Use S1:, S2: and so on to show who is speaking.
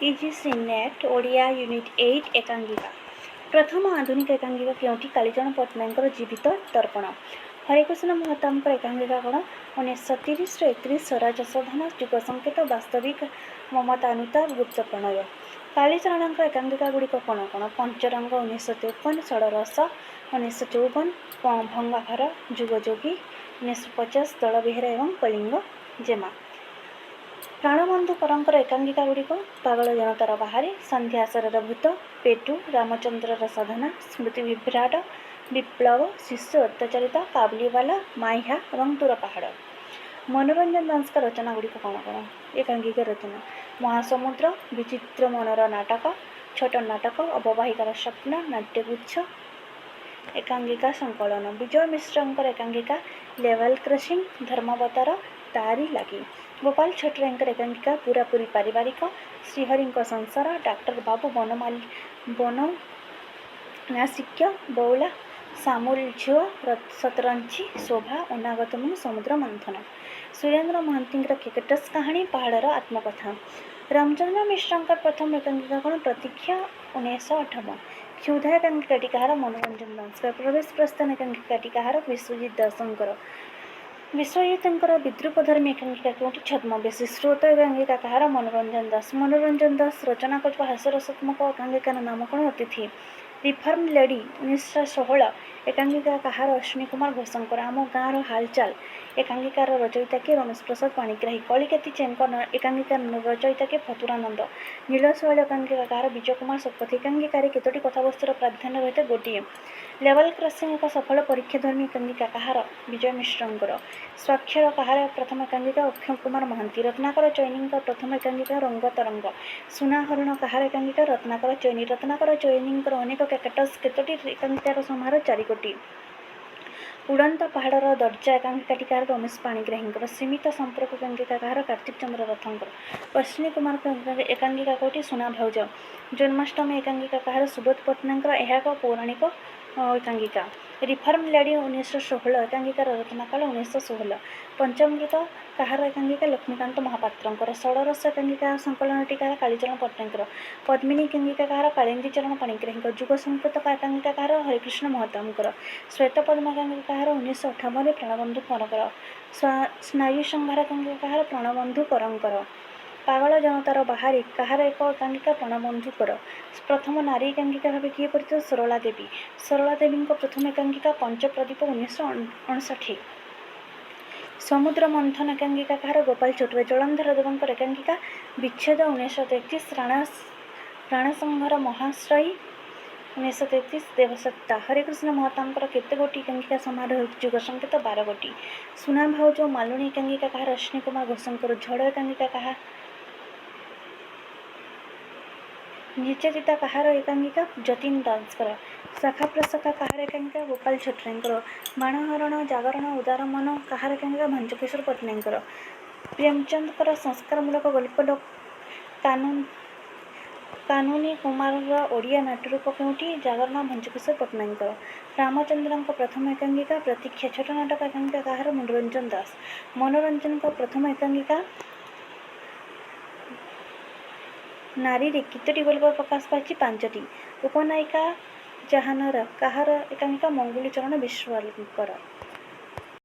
S1: UGC net Odia unit 8 एकांकिका प्रथम आधुनिक एकांकिका केउठी कालीचरण पट्टनायक जीवित दर्पण हरिकृष्ण महताब एकांकिका कौन 1930-31 स्वराज शोधन युग संकेत वास्तविक ममतानुता गुप्त प्रणय कालीचरण एकांकिका गुड़िक कौन कौन पंचरंग 1953 षड़रस 1954 भंगाघर जुगयोगी 1950 दलबिहार एवं कलिंग जेमा प्राणबंधु परंकर एकांकिका गुड़िक पागल जनतार बाहरी संध्यासर भूत पेटू रामचंद्रर साधना स्मृति विभ्राट विप्लव शिशु अत्याचारिता काबुलीवाला माइहा और दूर पहाड़ मनोरंजन दास का रचना गुड़िक कौन कौन एकांकिका रचना महासमुद्र विचित्र मनर नाटक छोट नाटक अववाहिकार स्वप्न नाट्यगुच्छ एकांकिका संकलन विजय मिश्र एकांकिका लेवल क्रॉसिंग धर्मावतार तारी लगी गोपाल छटरायकर एकांकिका पूरापूरी पारिवारिक श्रीहरि संसार डॉक्टर बाबू बनमासिक्य बौला सामुल झुआ सतरंची शोभा अनागत समुद्र मंथन सुरेंद्र महांती क्रिकेटर्स कहानी पहाड़र आत्मकथा रामचंद्र मिश्र प्रथम एकांकिका कौन प्रतीक्षा 1958 क्षुधा एकांकिका टीकार मनोरंजन दास प्रवेश प्रस्थान एकांकिका टीकार विश्वजित दासंकर विश्वजित विद्रुपधर्मी एकांकिका कौटी छद्मवेशी स्रोत एकांकिका कहार मनोरंजन दास रचना कर हास्यरसात्मक एकांकिकार नाम कौन अतिथि रिफर्म लेडी 1916 एकांकिका कहार अश्विनी कुमार घोषंकर आम गाँव हालचाल एकांकिकार रचयिता के रमेश प्रसाद पाणिग्राही कलिकेती चेंक एकांकिकार रचयिता के फतुरानंद नीलशैल एकांकिका कहार विजय कुमार शतपथी एकांकिकार केतोटी कथावस्तुर प्राधान्य रही है गोटे लेवल क्रॉसिंग एक सफल परीक्षाधर्मी एकांकिका कहार विजय मिश्र स्वाक्षर कहार प्रथम एकांकिका अक्षय कुमार महांती रत्नाकर चैनी प्रथम एकांकिका रंग तरंग सुनाहरण कहार एकांकिका रत्नाकर चैनी अनेक क्रिकेटर्स केतोटी एकांकिकार समारोह 4 कोटी उड़ंत पहाड़र दर्जा एकांकिका टीकार रमेश पाणिग्राही सीमित संपर्क एकांकिका कहार कार्तिक चंद्र रथंकर अश्विनी कुमार एकांकिका कोटी सुना भौज जन्माष्टमी एकांकिका कहार सुबोध पट्टनायक एक पौराणिक एकांकिका रिफर्म लेडी 1916 एकांकिकार रत्नाकाल 1916 पंचामृत कहार एकांकिका लक्ष्मीकांत महापात्र षड़रस एकांकिका संकलन टीकार कालीचरण पट्टनायक पद्मिनी एकांकिका कहार कालिंदी चरण पाणिग्राही युग संकेत एकांकिका कहार हरिकृष्ण महताब श्वेत पद्म एकांकिका कहार 1958 प्राणबंधु परंकर स्नायु संहार एकांकिका कहार प्राणबंधु परंकर पागल जनतार बाहरी कहार एक एकांकिका प्राणबंधुकर प्रथम नारी एकांकिका भाव किए परिचित सरला देवी प्रथम एकांकिका पंचप्रदीप 1959 समुद्र मंथन एकांकिका कहार गोपाल छटुआ जलंधर देवंकर एकांकिका विच्छेद 1933 राणसंहार महाश्रयी 1933 देवसत्ता हरिकृष्ण महताब केते गोटी एकांकिका समारोह युग संकेत 12 गोटी सुना भाउज मालुणी एकांकिका कहार अश्विनी कुमार घोषंकर झड़ एकांकिका कहा निचेचिता कहार एकांकिका जतीन दासकर शाखा प्रशाखा कहार एकांकिका गोपाल छटरायकर बाणहरण जागरण उदार मन कहार एकांकिका भंजकिशोर पट्टनायक प्रेमचंद संस्कारमूलक गल्प कानूनी कुमार ओडिया नाट्यरूप केउटी जागरण भंजकिशोर पट्टनायक रामचंद्र प्रथम एकांकिका प्रतीक्षा छोट नाटक एकांकिका कहार मनोरंजन प्रथम एकांकिका नारी रे कितटी गल्प प्रकाश पाई 5टी उपनायिका जहानर कहार एकांकिका मंगुली चरण विश्वालकर।